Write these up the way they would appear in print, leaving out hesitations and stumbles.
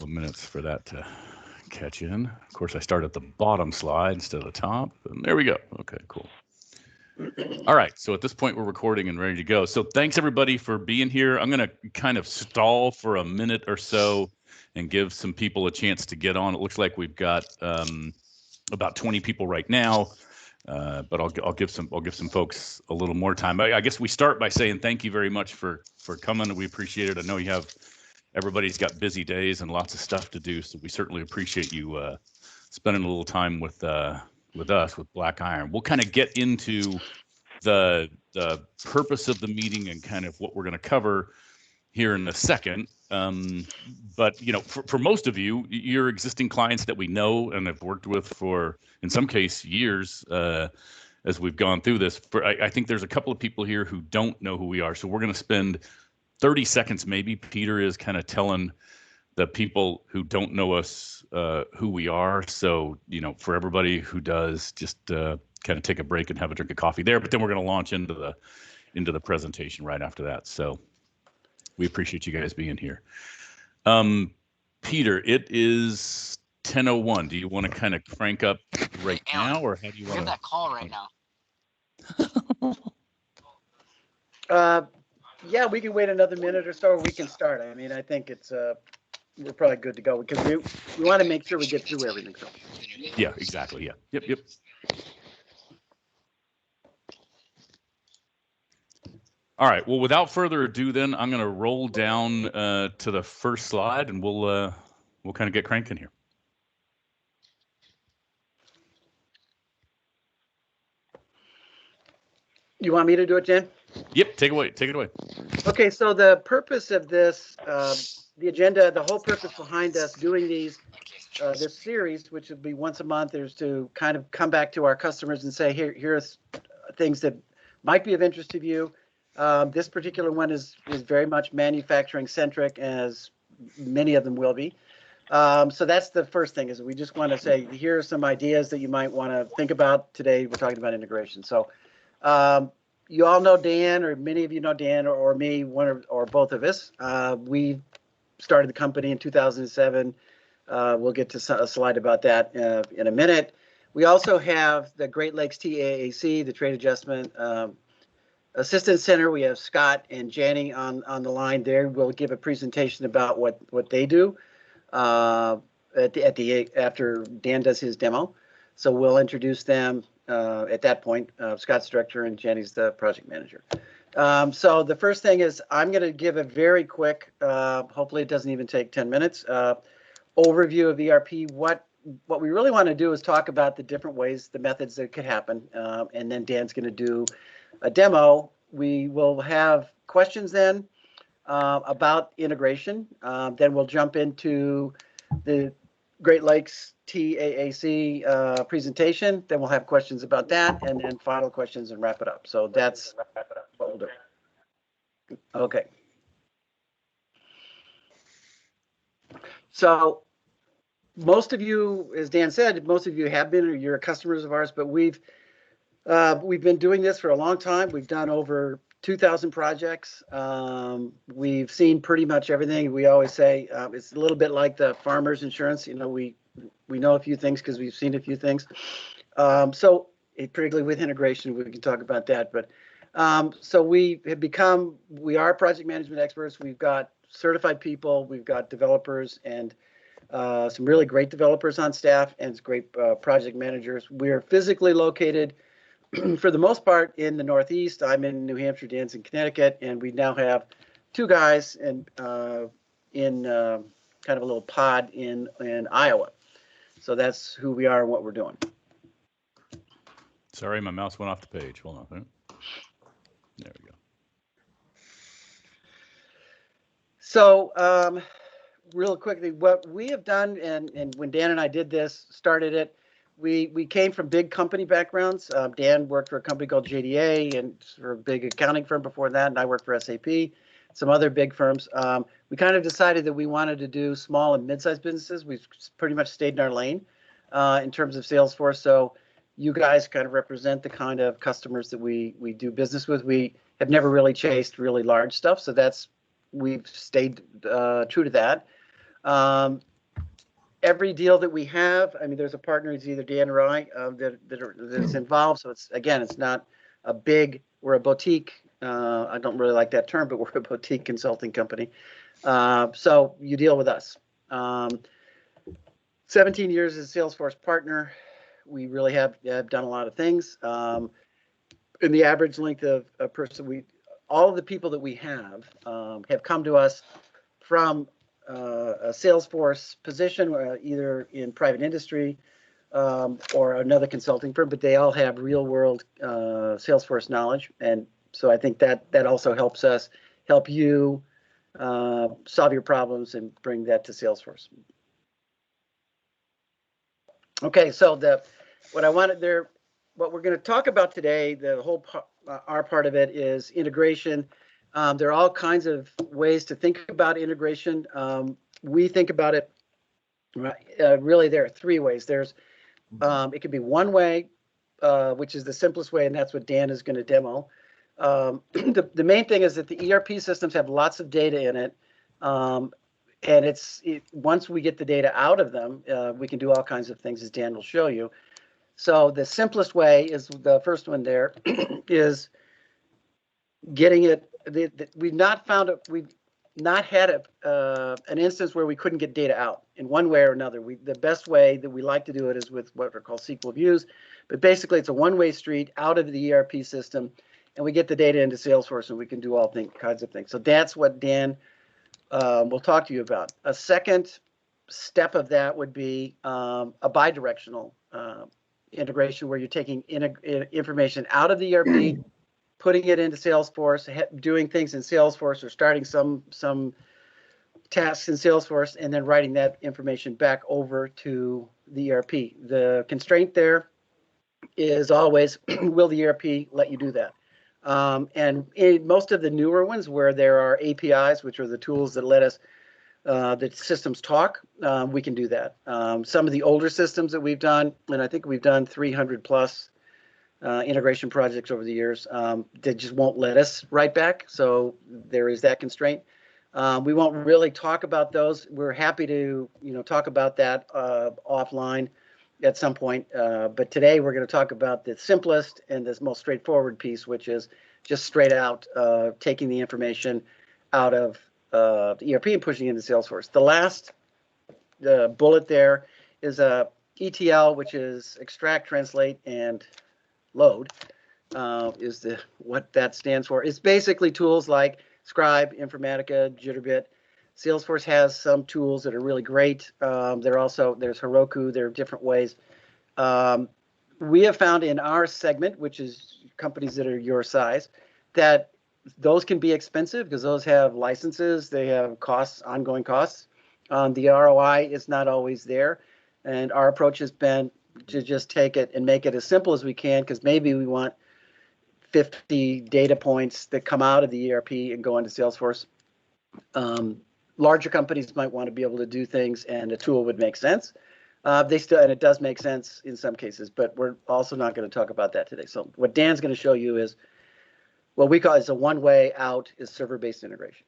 Minutes for that to catch in. Of course, I start at the bottom slide instead of the top, and there we go. Okay, cool. All right, so at this point, we're recording and ready to go. So thanks, everybody, for being here. I'm going to kind of stall for a minute or so and give some people a chance to get on. It looks like we've got about 20 people right now, but I'll give some folks a little more time. I guess we start by saying thank you very much for coming. We appreciate it. I know everybody's got busy days and lots of stuff to do, so we certainly appreciate you spending a little time with us with Black Iron. We'll kind of get into the purpose of the meeting and kind of what we're going to cover here in a second. But for most of you, you're existing clients that we know and have worked with for, in some case, years. As we've gone through this, I think there's a couple of people here who don't know who we are, so we're going to spend 30 seconds maybe. Peter is kind of telling the people who don't know us who we are. So, for everybody who does, just kind of take a break and have a drink of coffee there. But then we're going to launch into the presentation right after that. So we appreciate you guys being here. Peter, it is 10:01. Do you want to kind of crank up right now, or how do you want to? That call right now. Yeah, we can wait another minute or so, or we can start. I mean, I think it's we're probably good to go because we want to make sure we get through everything. So. Yeah, exactly. Yeah. Yep. All right. Well, without further ado, then I'm going to roll down to the first slide, and we'll kind of get cranking here. You want me to do it, Jen? Yep, take it away. Okay, so the purpose of this, the agenda, the whole purpose behind us doing this series, which would be once a month, is to kind of come back to our customers and say, here's things that might be of interest to you. This particular one is very much manufacturing centric, as many of them will be. So that's the first thing, is we just want to say, here are some ideas that you might want to think about. Today, we're talking about integration. So you all know Dan, or many of you know Dan or me, one or both of us. We started the company in 2007. We'll get to a slide about that in a minute. We also have the Great Lakes TAAC, the Trade Adjustment Assistance Center. We have Scott and Janny on the line there. We'll give a presentation about what they do after Dan does his demo. So we'll introduce them at that point. Scott's director and Janny's the project manager. So the first thing is I'm going to give a very quick, hopefully it doesn't even take 10 minutes, overview of ERP. What we really want to do is talk about the different ways, the methods that could happen, and then Dan's going to do a demo. We will have questions then about integration. Then we'll jump into the Great Lakes TAAC presentation. Then we'll have questions about that, and then final questions and wrap it up. So that's what we'll do. Okay. So most of you, as Dan said, most of you have been, or you're customers of ours, but we've been doing this for a long time. We've done over 2,000 projects. We've seen pretty much everything. We always say it's a little bit like the farmer's insurance. We know a few things because we've seen a few things. So particularly with integration, we can talk about that. But so we are project management experts. We've got certified people. We've got developers and some really great developers on staff and great project managers. We're physically located for the most part in the Northeast. I'm in New Hampshire, Dan's in Connecticut, and we now have two guys in kind of a little pod in Iowa. So that's who we are and what we're doing. Sorry, my mouse went off the page. Hold on. There we go. So real quickly, what we have done, and when Dan and I did this, started it, we came from big company backgrounds. Dan worked for a company called JDA and for a big accounting firm before that, and I worked for SAP, some other big firms. We kind of decided that we wanted to do small and mid-sized businesses. We've pretty much stayed in our lane in terms of Salesforce. So you guys kind of represent the kind of customers that we do business with. We have never really chased really large stuff, so we've stayed true to that. every deal that we have, I mean, there's a partner, it's either Dan or I, that's involved. So it's not a big, we're a boutique. I don't really like that term, but we're a boutique consulting company. So you deal with us. 17 years as a Salesforce partner. We really have done a lot of things. In the average length of a person, all of the people that we have come to us from a Salesforce position, either in private industry or another consulting firm, but they all have real world Salesforce knowledge. And so I think that also helps us help you solve your problems and bring that to Salesforce. Okay, so what we're going to talk about today, our part of it is integration. There are all kinds of ways to think about integration. We think about it, really there are three ways. There's, it could be one way, which is the simplest way, and that's what Dan is going to demo. The main thing is that the ERP systems have lots of data in it. And once we get the data out of them, we can do all kinds of things, as Dan will show you. So the simplest way is the first one there is getting it. We've not had an instance where we couldn't get data out in one way or another. The best way that we like to do it is with what are called SQL views, but basically it's a one-way street out of the ERP system, and we get the data into Salesforce, and we can do all kinds of things. So that's what Dan we'll talk to you about. A second step of that would be a bidirectional integration, where you're taking information out of the ERP, putting it into Salesforce, doing things in Salesforce, or starting some tasks in Salesforce, and then writing that information back over to the ERP. The constraint there is always, will the ERP let you do that? And in most of the newer ones, where there are APIs, which are the tools that let us, the systems talk, we can do that. Some of the older systems that we've done, and I think we've done 300 plus integration projects over the years, they just won't let us write back. So there is that constraint. We won't really talk about those. We're happy to, talk about that offline at some point. But today we're going to talk about the simplest and the most straightforward piece, which is just straight out taking the information out of the ERP and pushing it into Salesforce. The last bullet there is a ETL, which is extract, translate, and load, is what that stands for. It's basically tools like Scribe, Informatica, Jitterbit. Salesforce has some tools that are really great. There's Heroku. There are different ways. We have found in our segment, which is companies that are your size, that those can be expensive because those have licenses. They have costs, ongoing costs. The ROI is not always there. And our approach has been to just take it and make it as simple as we can, because maybe we want 50 data points that come out of the ERP and go into Salesforce. Larger companies might want to be able to do things, and a tool would make sense. And it does make sense in some cases, but we're also not going to talk about that today. So what Dan's going to show you is what we call is a one-way out is server-based integration.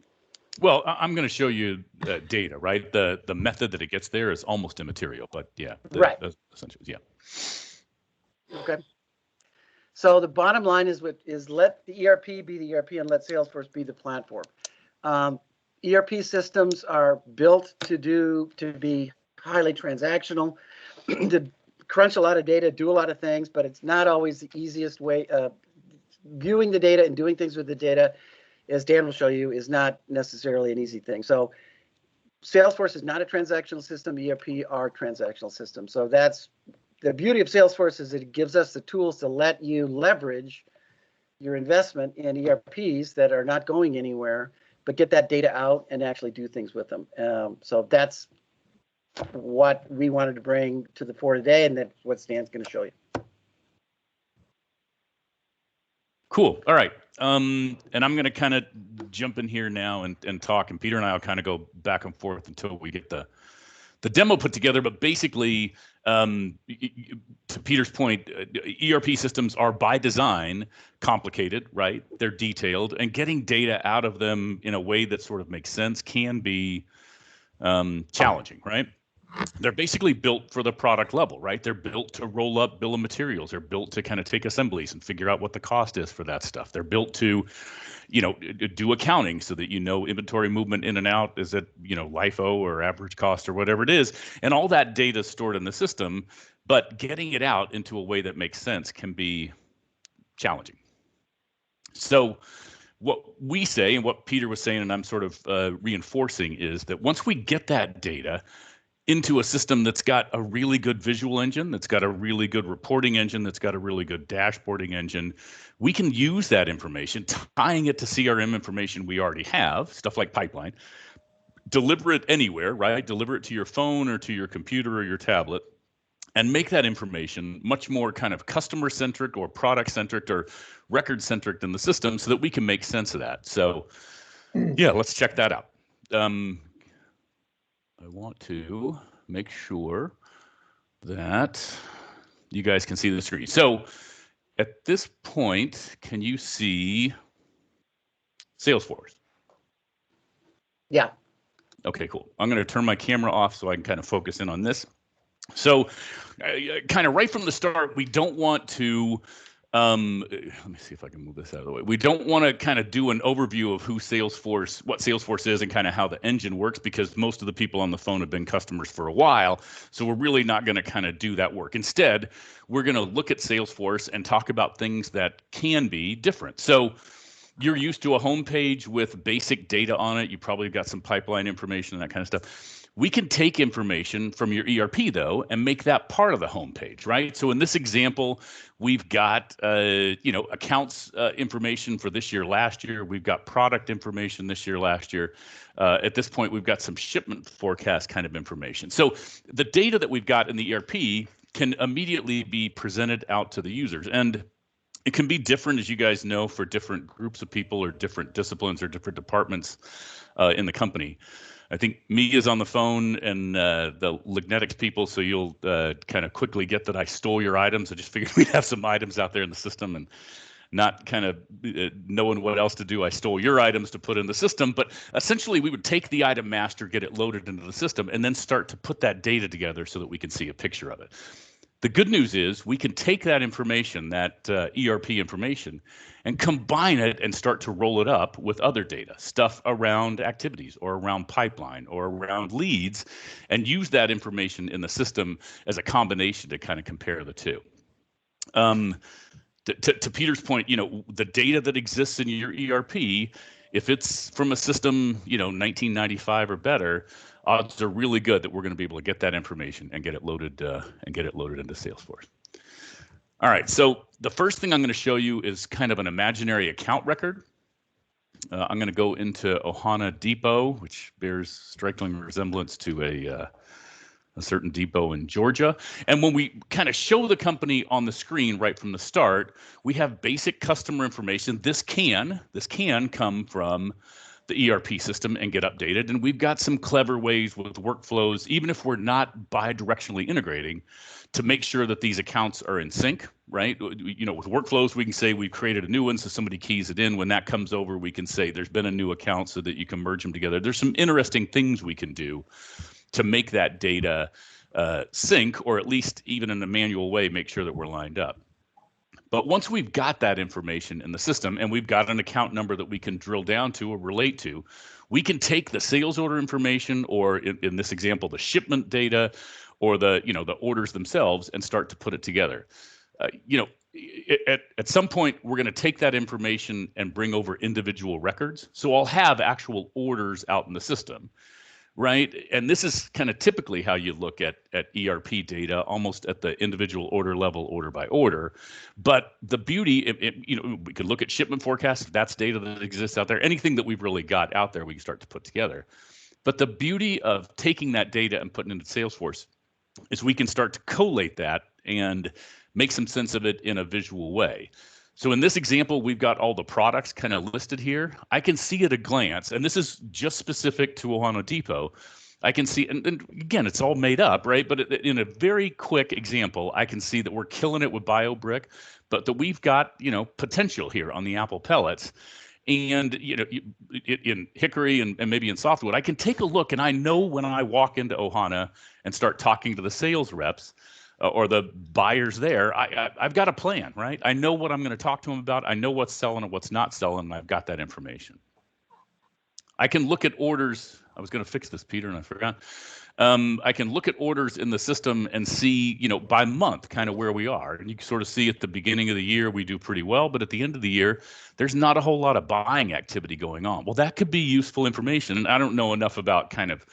Well, I'm going to show you data, right? The method that it gets there is almost immaterial, but yeah, right. Essentially, yeah. Okay. So the bottom line is let the ERP be the ERP and let Salesforce be the platform. ERP systems are built to be highly transactional, to crunch a lot of data, do a lot of things, but it's not always the easiest way. Viewing the data and doing things with the data, as Dan will show you, is not necessarily an easy thing. So Salesforce is not a transactional system. ERP are transactional systems. So that's the beauty of Salesforce, is it gives us the tools to let you leverage your investment in ERPs that are not going anywhere, but get that data out and actually do things with them. So that's what we wanted to bring to the fore today, and that's what Stan's going to show you. Cool. All right. And I'm going to kind of jump in here now and talk, and Peter and I will kind of go back and forth until we get the demo put together. But basically, to Peter's point, ERP systems are by design complicated, right? They're detailed, and getting data out of them in a way that sort of makes sense can be challenging, right? they're basically built for the product level, right? They're built to roll up bill of materials. They're built to kind of take assemblies and figure out what the cost is for that stuff. They're built to, do accounting so that inventory movement in and out is at, LIFO or average cost or whatever it is. And all that data is stored in the system, but getting it out into a way that makes sense can be challenging. So what we say, and what Peter was saying, and I'm sort of reinforcing, is that once we get that data into a system that's got a really good visual engine, that's got a really good reporting engine, that's got a really good dashboarding engine, we can use that information, tying it to CRM information we already have, stuff like pipeline, deliver it anywhere, right? Deliver it to your phone or to your computer or your tablet, and make that information much more kind of customer-centric or product-centric or record-centric in the system so that we can make sense of that. So yeah, let's check that out. I want to make sure that you guys can see the screen. So at this point, can you see Salesforce? Yeah. Okay, cool. I'm going to turn my camera off so I can kind of focus in on this. So kind of right from the start, we don't want to, let me see if I can move this out of the way. We don't want to kind of do an overview of what Salesforce is and kind of how the engine works, because most of the people on the phone have been customers for a while. So we're really not going to kind of do that work. Instead, we're going to look at Salesforce and talk about things that can be different. So you're used to a home page with basic data on it. You probably got some pipeline information and that kind of stuff. We can take information from your ERP, though, and make that part of the homepage, right? So in this example, we've got, accounts information for this year, last year. We've got product information this year, last year. At this point, we've got some shipment forecast kind of information. So the data that we've got in the ERP can immediately be presented out to the users. And it can be different, as you guys know, for different groups of people or different disciplines or different departments in the company. I think me is on the phone and the Lignetics people, so you'll kind of quickly get that I stole your items. I just figured we'd have some items out there in the system and not kind of knowing what else to do. I stole your items to put in the system, but essentially we would take the item master, get it loaded into the system, and then start to put that data together so that we can see a picture of it. The good news is we can take that information, that ERP information, and combine it and start to roll it up with other data, stuff around activities or around pipeline or around leads, and use that information in the system as a combination to kind of compare the two. To Peter's point, the data that exists in your ERP, if it's from a system, 1995 or better, odds are really good that we're going to be able to get that information and get it loaded into Salesforce. All right, so the first thing I'm going to show you is kind of an imaginary account record. I'm going to go into Ohana Depot, which bears striking resemblance to a certain depot in Georgia. And when we kind of show the company on the screen right from the start, we have basic customer information. This can come from the ERP system and get updated. And we've got some clever ways with workflows, even if we're not bi-directionally integrating, to make sure that these accounts are in sync, right? With workflows, we can say we've created a new one, so somebody keys it in. When that comes over, we can say there's been a new account so that you can merge them together. There's some interesting things we can do to make that data sync, or at least even in a manual way, make sure that we're lined up. But once we've got that information in the system and we've got an account number that we can drill down to or relate to, we can take the sales order information, or in this example, the shipment data, or the orders themselves, and start to put it together. At some point, we're going to take that information and bring over individual records. So I'll have actual orders out in the system, right? And this is kind of typically how you look at ERP data, almost at the individual order level, order by order. But the beauty, we could look at shipment forecasts. That's data that exists out there. Anything that we've really got out there, we can start to put together. But the beauty of taking that data and putting it into Salesforce is we can start to collate that and make some sense of it in a visual way. So in this example, we've got all the products kind of listed here. I can see at a glance, and this is just specific to Ohana Depot. I can see, and again, it's all made up, right? But in a very quick example, I can see that we're killing it with BioBrick, but that we've got, potential here on the Apple pellets. And in Hickory and maybe in Softwood, I can take a look, and I know when I walk into Ohana and start talking to the sales reps or the buyers there, I've got a plan, right? I know what I'm going to talk to them about. I know what's selling and what's not selling, and I've got that information. I can look at orders. I was going to fix this, Peter, and I forgot. I can look at orders in the system and see, by month, kind of where we are. And you can sort of see at the beginning of the year, we do pretty well. But at the end of the year, there's not a whole lot of buying activity going on. Well, that could be useful information. And I don't know enough about kind of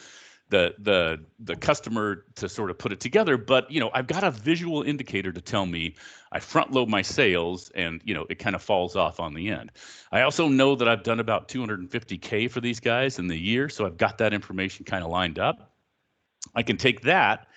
the customer to sort of put it together. But, I've got a visual indicator to tell me I front load my sales and, it kind of falls off on the end. I also know that I've done about 250K for these guys in the year. So I've got that information kind of lined up. I can take that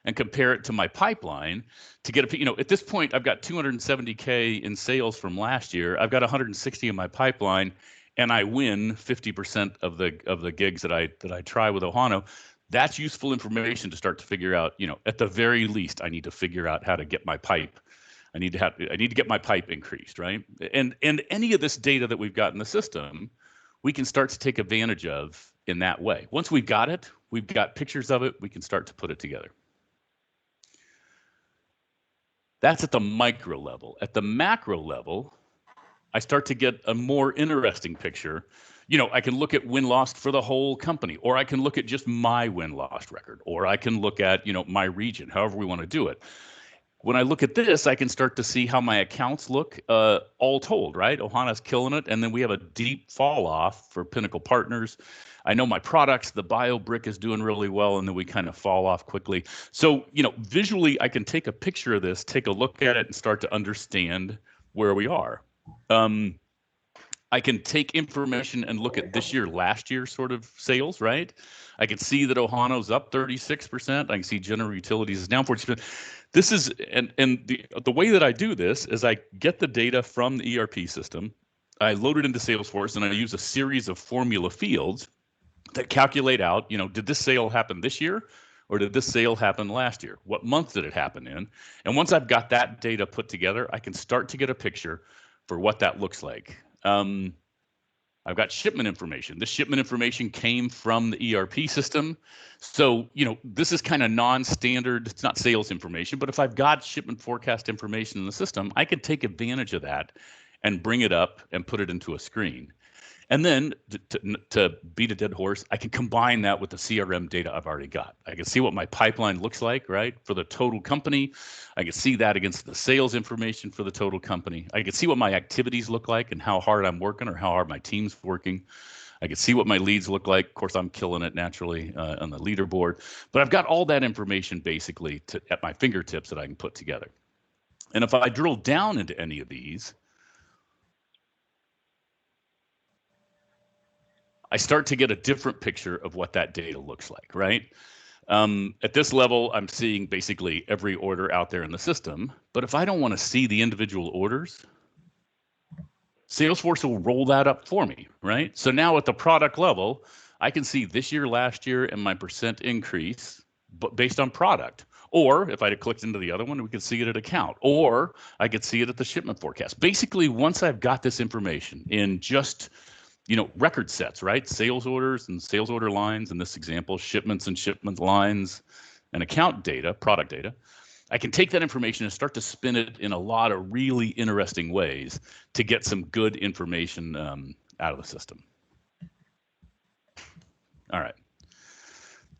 and compare it to my pipeline to get at this point, I've got 270K in sales from last year. I've got 160 in my pipeline, and I win 50% of the gigs that I try with Ohana. That's useful information to start to figure out, at the very least, I need to figure out how to get my pipe. I need to get my pipe increased, right? And any of this data that we've got in the system, we can start to take advantage of in that way. Once we've got it, we've got pictures of it, we can start to put it together. That's at the micro level. At the macro level, I start to get a more interesting picture. I can look at win-loss for the whole company, or I can look at just my win-loss record, or I can look at, my region, however we want to do it. When I look at this, I can start to see how my accounts look all told, right? Ohana's killing it. And then we have a deep fall off for Pinnacle Partners. I know my products, the BioBrick is doing really well, and then we kind of fall off quickly. So, visually, I can take a picture of this, take a look at it, and start to understand where we are. I can take information and look at this year, last year sort of sales, right? I can see that Ohana's up 36%. I can see General Utilities is down 40%. This is, and the way that I do this is I get the data from the ERP system, I load it into Salesforce, and I use a series of formula fields that calculate out, did this sale happen this year, or did this sale happen last year? What month did it happen in? And once I've got that data put together, I can start to get a picture for what that looks like. I've got shipment information. This shipment information came from the ERP system. So, this is kind of non-standard. It's not sales information, but if I've got shipment forecast information in the system, I can take advantage of that and bring it up and put it into a screen. And then to beat a dead horse, I can combine that with the CRM data I've already got. I can see what my pipeline looks like, right, for the total company. I can see that against the sales information for the total company. I can see what my activities look like and how hard I'm working or how hard my team's working. I can see what my leads look like. Of course, I'm killing it naturally on the leaderboard. But I've got all that information basically at my fingertips that I can put together. And if I drill down into any of these, I start to get a different picture of what that data looks like, right? At this level, I'm seeing basically every order out there in the system. But if I don't want to see the individual orders, Salesforce will roll that up for me, right? So now at the product level, I can see this year, last year, and my percent increase based on product. Or if I had clicked into the other one, we could see it at account. Or I could see it at the shipment forecast. Basically, once I've got this information in just record sets, right? Sales orders and sales order lines, in this example, shipments and shipment lines, and account data, product data. I can take that information and start to spin it in a lot of really interesting ways to get some good information out of the system. All right.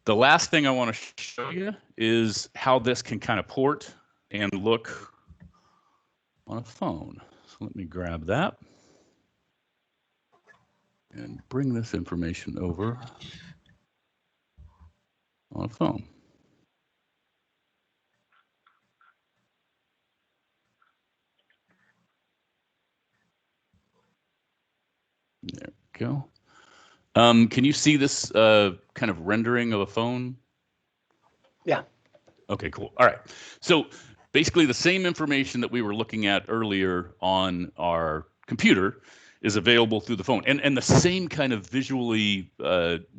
The last thing I want to show you is how this can kind of port and look on a phone. So let me grab that and bring this information over on a phone. There we go. Can you see this kind of rendering of a phone? Yeah. Okay, cool. All right. So basically the same information that we were looking at earlier on our computer is available through the phone, and the same kind of visually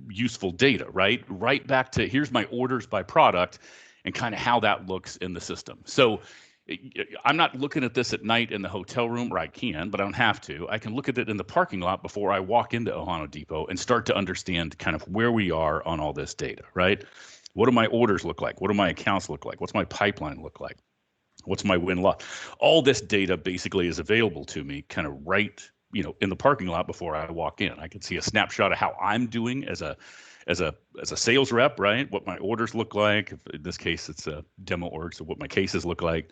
useful data, right? Right back to here's my orders by product and kind of how that looks in the system. So I'm not looking at this at night in the hotel room, or I can, but I don't have to. I can look at it in the parking lot before I walk into Ohio Depot and start to understand kind of where we are on all this data, right? What do my orders look like? What do my accounts look like? What's my pipeline look like? What's my win-loss? All this data basically is available to me kind of right, in the parking lot before I walk in. I can see a snapshot of how I'm doing as a sales rep, right? What my orders look like. In this case, it's a demo org, so what my cases look like,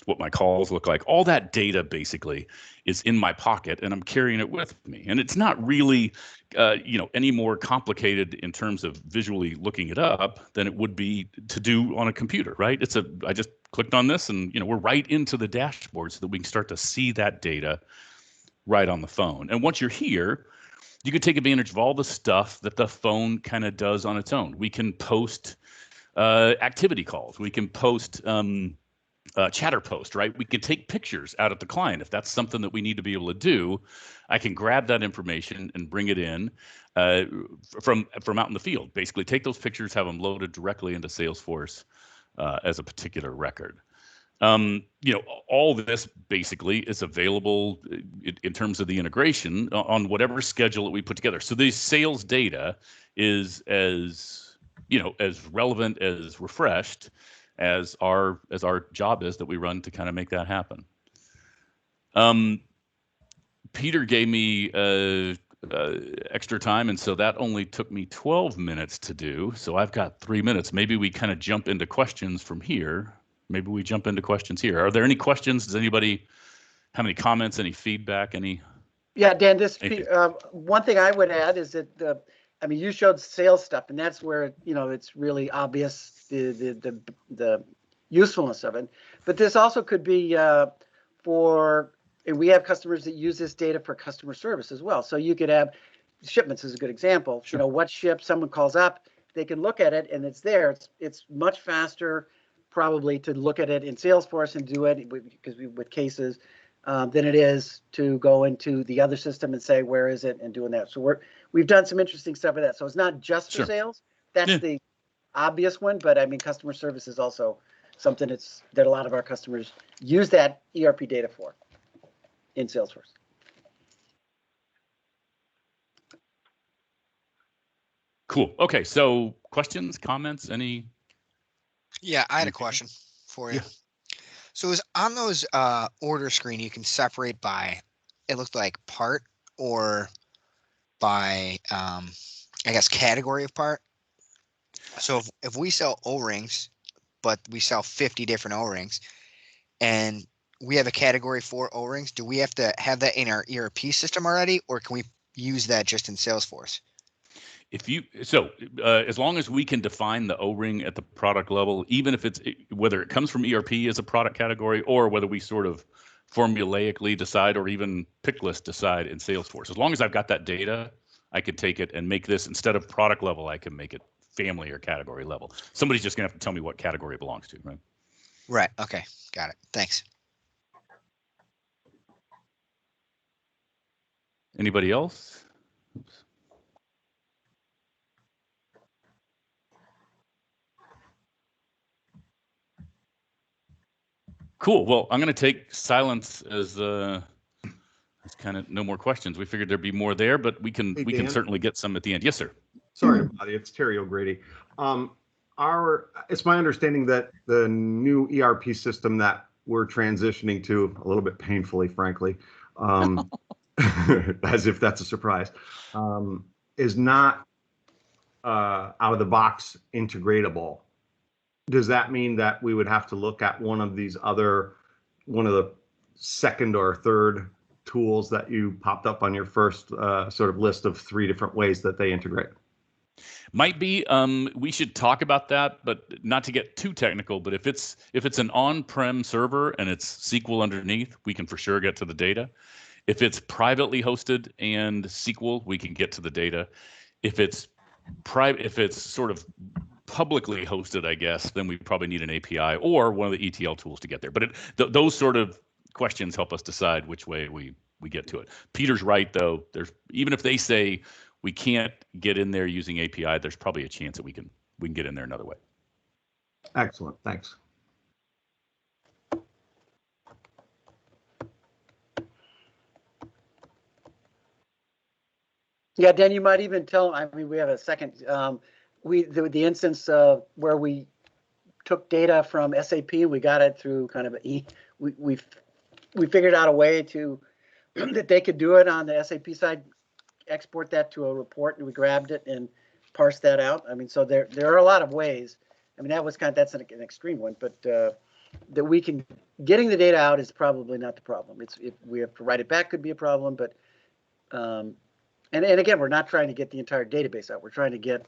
what my calls look like. All that data basically is in my pocket, and I'm carrying it with me. And it's not really, any more complicated in terms of visually looking it up than it would be to do on a computer, right? I just clicked on this, and we're right into the dashboard so that we can start to see that data right on the phone. And once you're here, you can take advantage of all the stuff that the phone kind of does on its own. We can post activity calls. We can post chatter post, right? We can take pictures out of the client. If that's something that we need to be able to do, I can grab that information and bring it in from out in the field. Basically, take those pictures, have them loaded directly into Salesforce as a particular record. All this basically is available in terms of the integration on whatever schedule that we put together. So the sales data is as relevant, as refreshed as our job is that we run to kind of make that happen. Peter gave me extra time, and so that only took me 12 minutes to do. So I've got 3 minutes. Maybe we kind of jump into questions from here. Are there any questions? Does anybody have any comments, any feedback, any? Yeah, Dan, one thing I would add is that you showed sales stuff, and that's where it's really obvious the usefulness of it. But this also could be and we have customers that use this data for customer service as well. So you could have shipments is a good example. Sure. What ship, someone calls up, they can look at it and it's there. It's much faster probably to look at it in Salesforce and do it with cases than it is to go into the other system and say, where is it, and doing that. So we've done some interesting stuff with that. So it's not just for sales. That's the obvious one, but customer service is also something that a lot of our customers use that ERP data for in Salesforce. Cool. Okay. So questions, comments, any? Yeah, I had a question for you. Yeah. So is on those order screen, you can separate by, it looked like part or by, I guess, category of part. So if we sell O-rings, but we sell 50 different O-rings, and we have a category for O-rings, do we have to have that in our ERP system already, or can we use that just in Salesforce? As long as we can define the O-ring at the product level, even if whether it comes from ERP as a product category or whether we sort of formulaically decide or even pick list decide in Salesforce, as long as I've got that data, I could take it and make this, instead of product level, I can make it family or category level. Somebody's just gonna have to tell me what category it belongs to, right? Right. Okay. Got it. Thanks. Anybody else? Oops. Cool. Well, I'm going to take silence as kind of no more questions. We figured there'd be more there, but we can can certainly get some at the end. Yes, sir. Sorry, buddy. It's Terry O'Grady. It's my understanding that the new ERP system that we're transitioning to, a little bit painfully, frankly, as if that's a surprise, is not out of the box integratable. Does that mean that we would have to look at one of the second or third tools that you popped up on your first sort of list of 3 different ways that they integrate? Might be. We should talk about that, but not to get too technical. But if it's an on-prem server and it's SQL underneath, we can for sure get to the data. If it's privately hosted and SQL, we can get to the data. If it's sort of publicly hosted, I guess, then we probably need an API or one of the ETL tools to get there. But those sort of questions help us decide which way we get to it. Peter's right, though. Even if they say we can't get in there using API, there's probably a chance that we can get in there another way. Excellent. Thanks. Yeah, Dan, you might even tell, I mean, we have a second, the instance where we took data from SAP and we got it through kind of we figured out a way to that they could do it on the SAP side, export that to a report, and we grabbed it and parsed that out. I mean, so there are a lot of ways. I mean, that's an extreme one, but that we can, getting the data out is probably not the problem. It's if we have to write it back could be a problem, but and again, we're not trying to get the entire database out. We're trying to get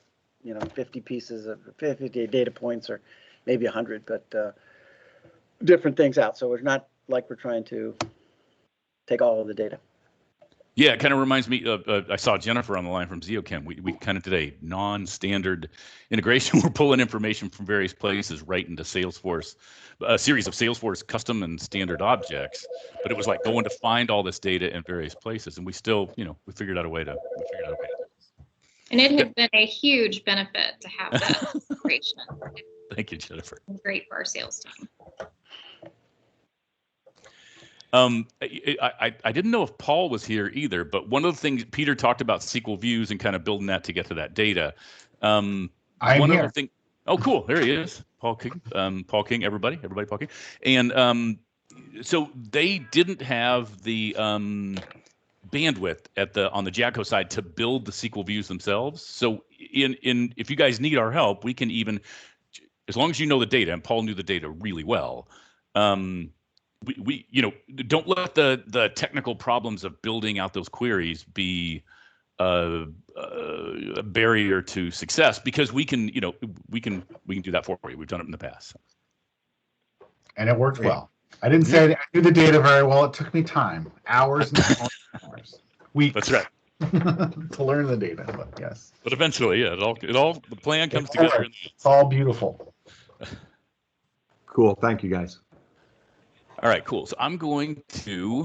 50 pieces of 50 data points or maybe 100, but different things out. So it's not like we're trying to take all of the data. Yeah, it kind of reminds me of, I saw Jennifer on the line from Zeochem. We kind of did a non-standard integration. We're pulling information from various places right into Salesforce, a series of Salesforce custom and standard objects. But it was like going to find all this data in various places. And we still, we figured out a way to, And it has been a huge benefit to have that integration. Thank you, Jennifer. Great for our sales team. I didn't know if Paul was here either, but one of the things Peter talked about SQL views and kind of building that to get to that data. I'm one here. Other thing. Oh, cool. There he is. Paul King, everybody Paul King. And so they didn't have the bandwidth on the Jacko side to build the SQL views themselves. So if you guys need our help, we can even, as long as you know the data, and Paul knew the data really well, we don't let the technical problems of building out those queries be a barrier to success, because we can do that for you. We've done it in the past. And it worked well. I didn't say I knew the data very well. It took me time, hours and hours, weeks. That's right. To learn the data, but yes. But eventually, yeah, the plan comes together. It's all beautiful. Cool. Thank you, guys. All right, cool. So I'm going to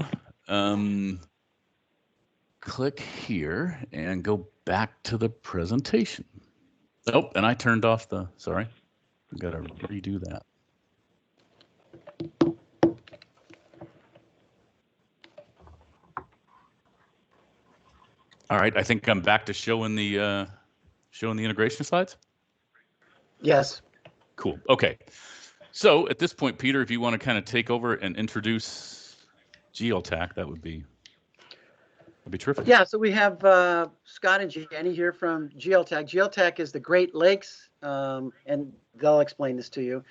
click here and go back to the presentation. Oh, and I turned off sorry. I've got to redo that. All right, I think I'm back to showing the integration slides. Yes. Cool. Okay. So at this point, Peter, if you want to kind of take over and introduce GLTAAC, that would be terrific. Yeah, so we have Scott and Jenny here from GLTAAC. GLTAAC is the Great Lakes, and they'll explain this to you,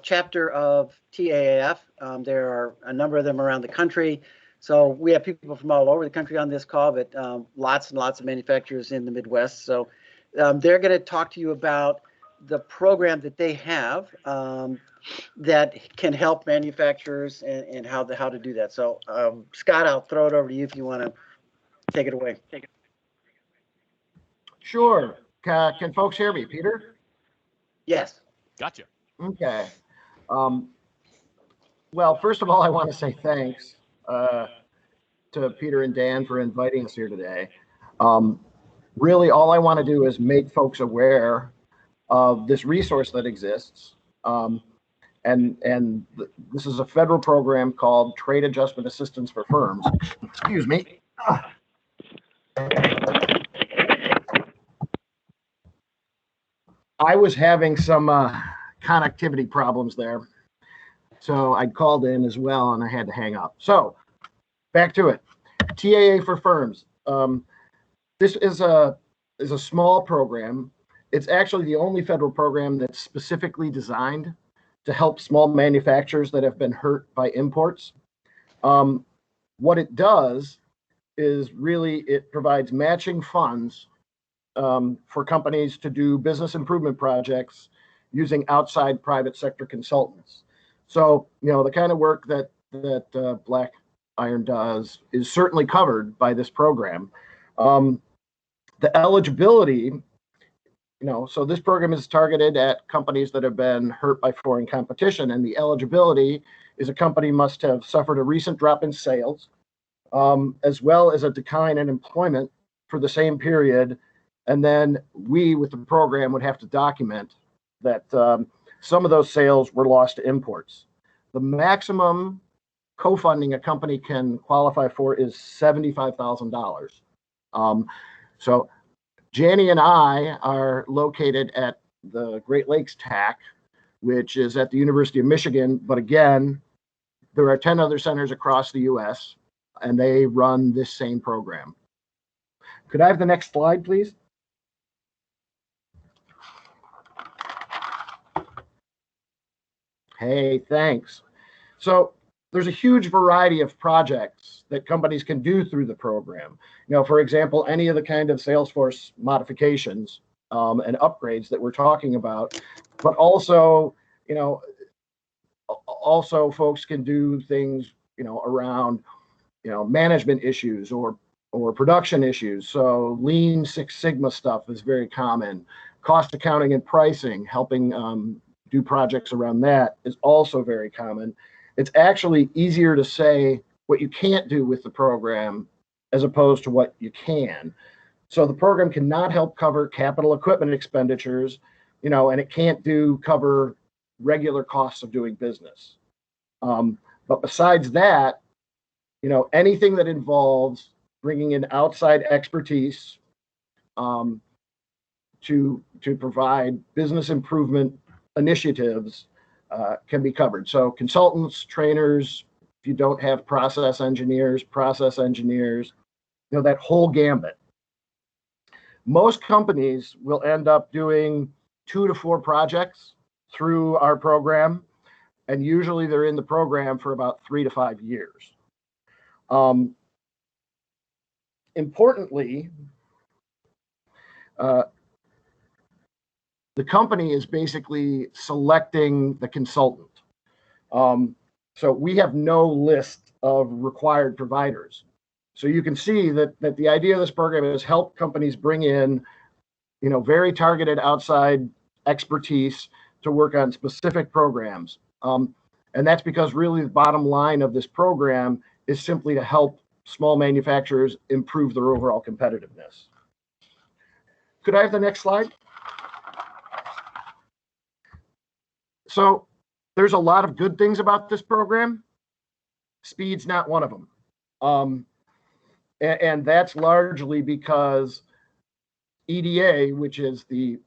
chapter of TAAF. There are a number of them around the country. So we have people from all over the country on this call, but lots and lots of manufacturers in the Midwest. So they're going to talk to you about the program that they have that can help manufacturers and how to do that. So Scott, I'll throw it over to you if you want to take it away. Sure. Can folks hear me, Peter? Yes. Gotcha. Okay. Well, first of all, I want to say thanks to Peter and Dan for inviting us here today. Really, all I want to do is make folks aware of this resource that exists. This is a federal program called Trade Adjustment Assistance for Firms. Excuse me. I was having some connectivity problems there, so I called in as well and I had to hang up. So back to it. TAA for Firms. This is a small program. It's actually the only federal program that's specifically designed to help small manufacturers that have been hurt by imports. What it does is really it provides matching funds for companies to do business improvement projects using outside private sector consultants. So, the kind of work that Black Iron does is certainly covered by this program. The eligibility, so this program is targeted at companies that have been hurt by foreign competition, and the eligibility is a company must have suffered a recent drop in sales, as well as a decline in employment for the same period. And then we, with the program, would have to document that some of those sales were lost to imports. The maximum co-funding a company can qualify for is $75,000. So Janie and I are located at the Great Lakes TAAC, which is at the University of Michigan. But again, there are 10 other centers across the US, and they run this same program. Could I have the next slide, please? Hey, thanks. So there's a huge variety of projects that companies can do through the program. You know, for example, any of the kind of Salesforce modifications and upgrades that we're talking about, but also, you know, also folks can do things, you know, around, you know, management issues or production issues. So Lean Six Sigma stuff is very common. Cost accounting and pricing, helping do projects around that is also very common. It's actually easier to say what you can't do with the program as opposed to what you can. So the program cannot help cover capital equipment expenditures, you know, and it can't cover regular costs of doing business. But besides that, you know, anything that involves bringing in outside expertise to provide business improvement initiatives can be covered. So consultants, trainers, if you don't have process engineers, you know, that whole gambit. Most companies will end up doing 2 to 4 projects through our program, and usually they're in the program for about 3 to 5 years. Importantly, the company is basically selecting the consultant. So we have no list of required providers. So you can see that the idea of this program is help companies bring in, you know, very targeted outside expertise to work on specific programs. And that's because really the bottom line of this program is simply to help small manufacturers improve their overall competitiveness. Could I have the next slide? So there's a lot of good things about this program. Speed's not one of them. And that's largely because EDA, which is the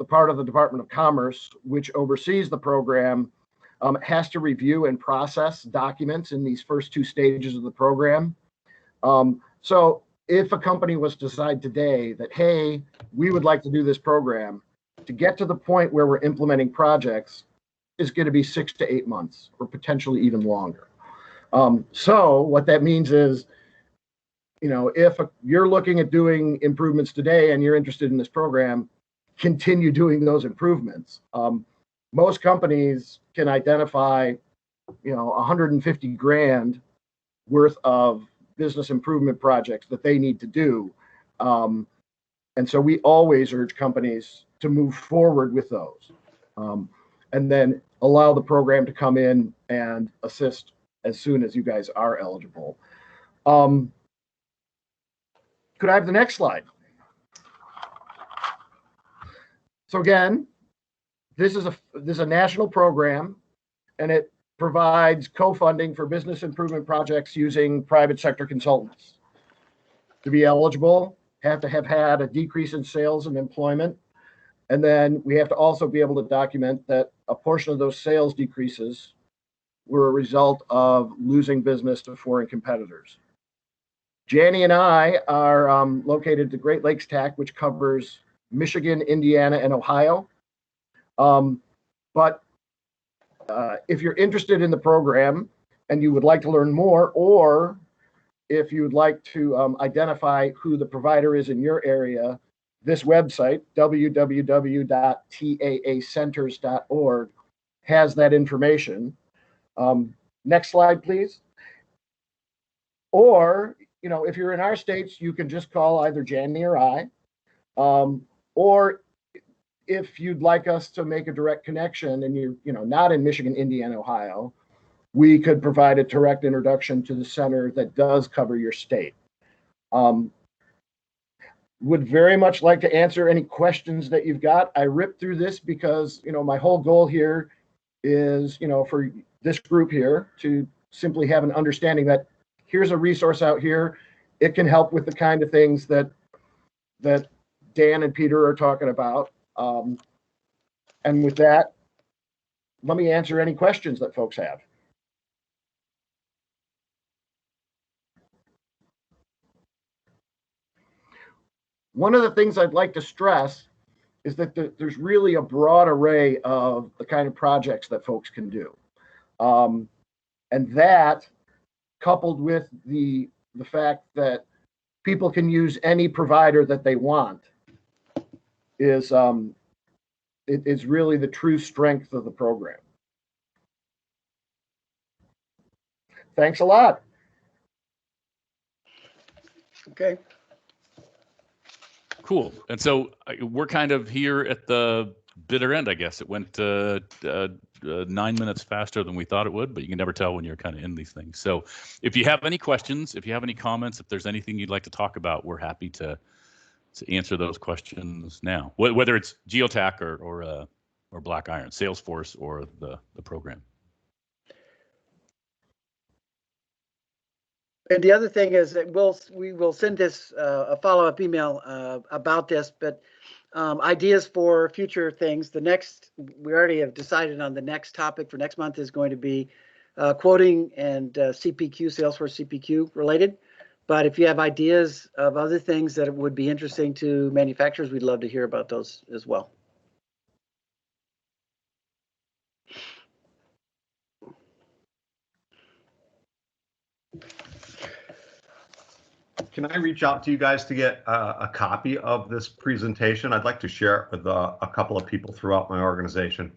part of the Department of Commerce, which oversees the program, has to review and process documents in these first 2 stages of the program. So if a company was to decide today that, hey, we would like to do this program, to get to the point where we're implementing projects is going to be 6 to 8 months or potentially even longer. So what that means is, you know, if you're looking at doing improvements today and you're interested in this program, continue doing those improvements. Most companies can identify, you know, 150 grand worth of business improvement projects that they need to do. And so we always urge companies to move forward with those. And then allow the program to come in and assist as soon as you guys are eligible. Could I have the next slide? So again, this is a national program, and it provides co-funding for business improvement projects using private sector consultants. To be eligible, have to have had a decrease in sales and employment. And then we have to also be able to document that a portion of those sales decreases were a result of losing business to foreign competitors. Janie and I are located at the Great Lakes TAAC, which covers Michigan, Indiana, and Ohio. But if you're interested in the program and you would like to learn more, or if you would like to identify who the provider is in your area, this website, www.taacenters.org, has that information. Next slide, please. Or, you know, if you're in our states, you can just call either Janie or I. Or if you'd like us to make a direct connection and you're, you know, not in Michigan, Indiana, Ohio, we could provide a direct introduction to the center that does cover your state. Would very much like to answer any questions that you've got. I ripped through this because, you know, my whole goal here is, you know, for this group here to simply have an understanding that here's a resource out here. It can help with the kind of things that that Dan and Peter are talking about. And with that, let me answer any questions that folks have. One of the things I'd like to stress is that there's really a broad array of the kind of projects that folks can do. And that, coupled with the fact that people can use any provider that they want, is really the true strength of the program. Thanks a lot. Okay. Cool. And so we're kind of here at the bitter end, I guess. It went 9 minutes faster than we thought it would, but you can never tell when you're kind of in these things. So if you have any questions, if you have any comments, if there's anything you'd like to talk about, we're happy to answer those questions now, whether it's GLTAAC or Black Iron, Salesforce, or the program. And the other thing is that we will send this a follow-up email about this, but ideas for future things. We already have decided on the next topic for next month is going to be quoting and CPQ, Salesforce CPQ related. But if you have ideas of other things that would be interesting to manufacturers, we'd love to hear about those as well. Can I reach out to you guys to get a copy of this presentation? I'd like to share it with a couple of people throughout my organization.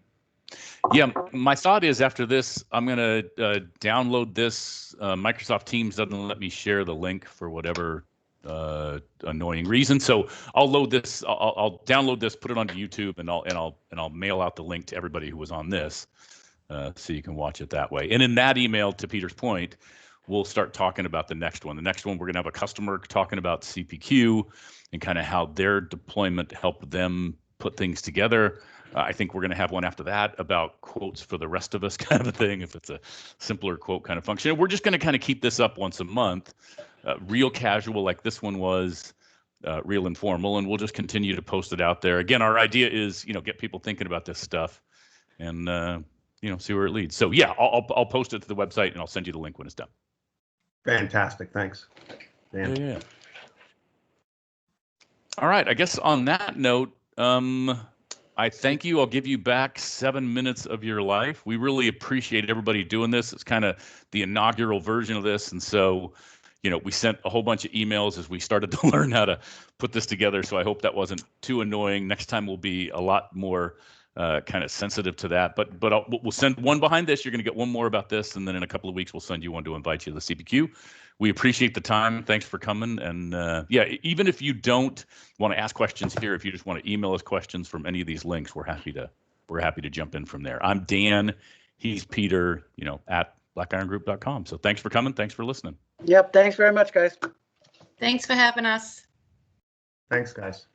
Yeah, my thought is after this, I'm going to download this. Microsoft Teams doesn't let me share the link for whatever annoying reason. So I'll load this. I'll download this, put it onto YouTube, and I'll mail out the link to everybody who was on this, so you can watch it that way. And in that email, to Peter's point, we'll start talking about the next one. The next one, we're going to have a customer talking about CPQ and kind of how their deployment helped them put things together. I think we're going to have one after that about quotes for the rest of us, kind of a thing, if it's a simpler quote kind of function. And we're just going to kind of keep this up once a month, real casual like this one was, real informal, and we'll just continue to post it out there. Again, our idea is, get people thinking about this stuff and, see where it leads. So yeah, I'll post it to the website and I'll send you the link when it's done. Fantastic. Thanks, Dan. Yeah. All right. I guess on that note, I thank you. I'll give you back 7 minutes of your life. We really appreciate everybody doing this. It's kind of the inaugural version of this. And so, we sent a whole bunch of emails as we started to learn how to put this together. So I hope that wasn't too annoying. Next time we'll be a lot more kind of sensitive to that, but we'll send one behind this. You're going to get one more about this, and then in a couple of weeks we'll send you one to invite you to the CPQ. We appreciate the time. Thanks for coming. And yeah, even if you don't want to ask questions here, if you just want to email us questions from any of these links, we're happy to jump in from there. I'm Dan. He's Peter. At blackiron.group.com. So thanks for coming. Thanks for listening. Yep. Thanks very much, guys. Thanks for having us. Thanks, guys.